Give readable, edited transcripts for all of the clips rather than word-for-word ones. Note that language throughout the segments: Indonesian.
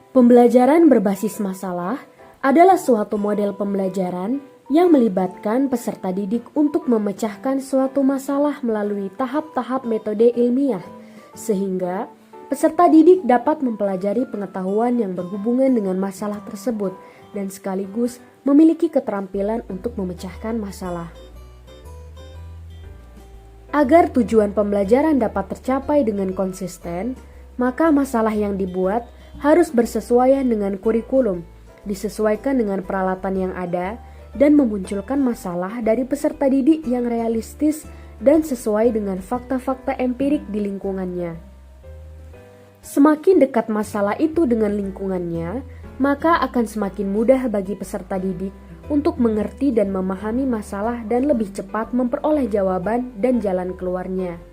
Pembelajaran berbasis masalah adalah suatu model pembelajaran yang melibatkan peserta didik untuk memecahkan suatu masalah melalui tahap-tahap metode ilmiah, sehingga peserta didik dapat mempelajari pengetahuan yang berhubungan dengan masalah tersebut dan sekaligus memiliki keterampilan untuk memecahkan masalah. Agar tujuan pembelajaran dapat tercapai dengan konsisten, maka masalah yang dibuat harus bersesuaian dengan kurikulum, disesuaikan dengan peralatan yang ada, dan memunculkan masalah dari peserta didik yang realistis dan sesuai dengan fakta-fakta empirik di lingkungannya. Semakin dekat masalah itu dengan lingkungannya, maka akan semakin mudah bagi peserta didik untuk mengerti dan memahami masalah dan lebih cepat memperoleh jawaban dan jalan keluarnya.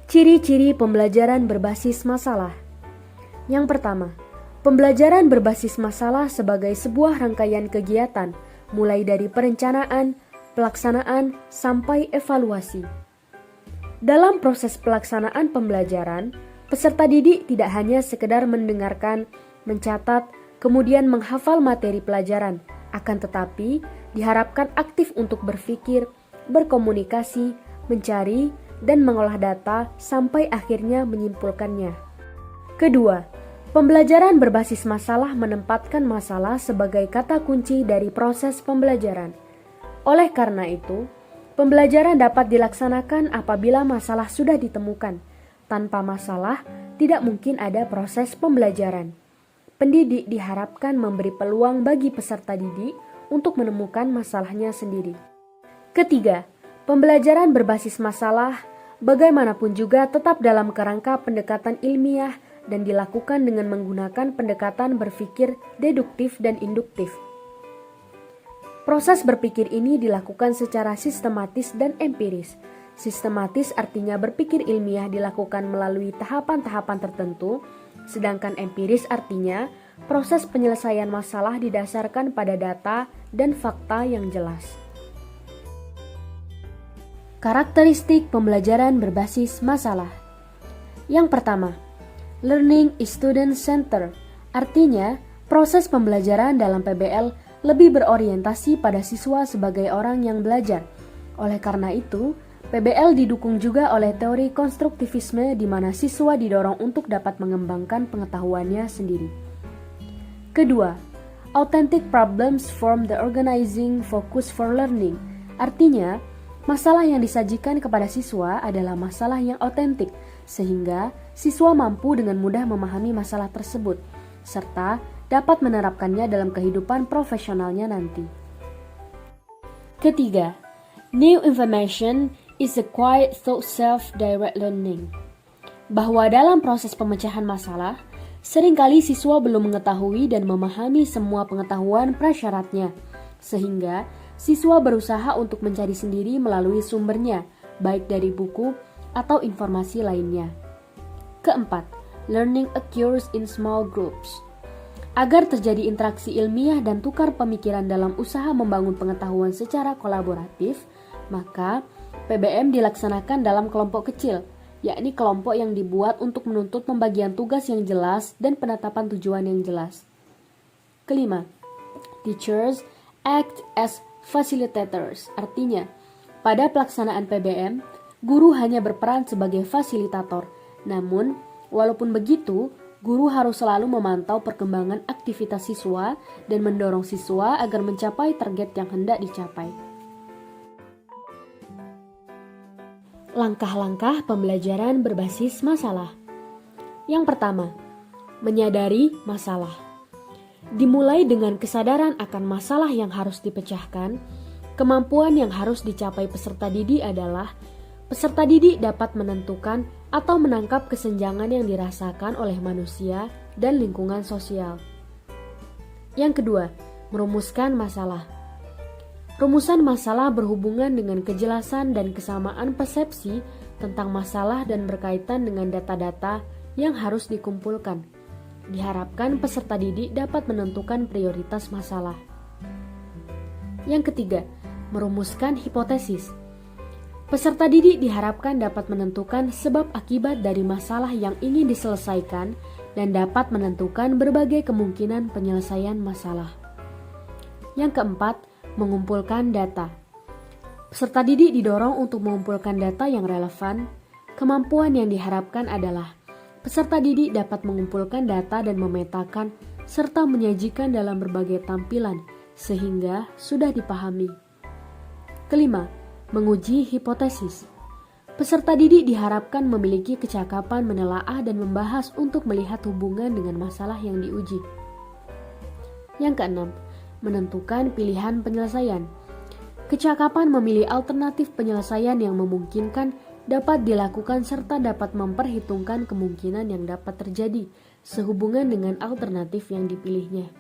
Ciri-ciri pembelajaran berbasis masalah. Yang pertama, pembelajaran berbasis masalah sebagai sebuah rangkaian kegiatan, mulai dari perencanaan, pelaksanaan, sampai evaluasi. Dalam proses pelaksanaan pembelajaran, peserta didik tidak hanya sekedar mendengarkan, mencatat, kemudian menghafal materi pelajaran, akan tetapi diharapkan aktif untuk berpikir, berkomunikasi, mencari, dan mengolah data sampai akhirnya menyimpulkannya. Kedua, pembelajaran berbasis masalah menempatkan masalah sebagai kata kunci dari proses pembelajaran. Oleh karena itu, pembelajaran dapat dilaksanakan apabila masalah sudah ditemukan. Tanpa masalah, tidak mungkin ada proses pembelajaran. Pendidik diharapkan memberi peluang bagi peserta didik untuk menemukan masalahnya sendiri. Ketiga, pembelajaran berbasis masalah bagaimanapun juga tetap dalam kerangka pendekatan ilmiah dan dilakukan dengan menggunakan pendekatan berpikir deduktif dan induktif. Proses berpikir ini dilakukan secara sistematis dan empiris. Sistematis artinya berpikir ilmiah dilakukan melalui tahapan-tahapan tertentu, sedangkan empiris artinya proses penyelesaian masalah didasarkan pada data dan fakta yang jelas. Karakteristik pembelajaran berbasis masalah. Yang pertama, learning is student-centered, artinya proses pembelajaran dalam PBL lebih berorientasi pada siswa sebagai orang yang belajar. Oleh karena itu, PBL didukung juga oleh teori konstruktivisme di mana siswa didorong untuk dapat mengembangkan pengetahuannya sendiri. Kedua, authentic problems form the organizing focus for learning, artinya masalah yang disajikan kepada siswa adalah masalah yang otentik, sehingga siswa mampu dengan mudah memahami masalah tersebut, serta dapat menerapkannya dalam kehidupan profesionalnya nanti. Ketiga, new information is acquired through self-direct learning. Bahwa dalam proses pemecahan masalah, seringkali siswa belum mengetahui dan memahami semua pengetahuan prasyaratnya, sehingga siswa berusaha untuk mencari sendiri melalui sumbernya, baik dari buku atau informasi lainnya. Keempat, learning occurs in small groups. Agar terjadi interaksi ilmiah dan tukar pemikiran dalam usaha membangun pengetahuan secara kolaboratif, maka PBM dilaksanakan dalam kelompok kecil, yakni kelompok yang dibuat untuk menuntut pembagian tugas yang jelas dan penetapan tujuan yang jelas. Kelima, teachers act as facilitators, artinya pada pelaksanaan PBM, guru hanya berperan sebagai fasilitator. Namun, walaupun begitu, guru harus selalu memantau perkembangan aktivitas siswa dan mendorong siswa agar mencapai target yang hendak dicapai. Langkah-langkah pembelajaran berbasis masalah. Yang pertama, menyadari masalah. Dimulai dengan kesadaran akan masalah yang harus dipecahkan, kemampuan yang harus dicapai peserta didik adalah peserta didik dapat menentukan atau menangkap kesenjangan yang dirasakan oleh manusia dan lingkungan sosial. Yang kedua, merumuskan masalah. Rumusan masalah berhubungan dengan kejelasan dan kesamaan persepsi tentang masalah dan berkaitan dengan data-data yang harus dikumpulkan. Diharapkan peserta didik dapat menentukan prioritas masalah. Yang ketiga, merumuskan hipotesis. Peserta didik diharapkan dapat menentukan sebab akibat dari masalah yang ingin diselesaikan dan dapat menentukan berbagai kemungkinan penyelesaian masalah. Yang keempat, mengumpulkan data. Peserta didik didorong untuk mengumpulkan data yang relevan. Kemampuan yang diharapkan adalah peserta didik dapat mengumpulkan data dan memetakan serta menyajikan dalam berbagai tampilan sehingga sudah dipahami. Kelima, menguji hipotesis. Peserta didik diharapkan memiliki kecakapan menelaah dan membahas untuk melihat hubungan dengan masalah yang diuji. Yang keenam, menentukan pilihan penyelesaian. Kecakapan memilih alternatif penyelesaian yang memungkinkan dapat dilakukan serta dapat memperhitungkan kemungkinan yang dapat terjadi sehubungan dengan alternatif yang dipilihnya.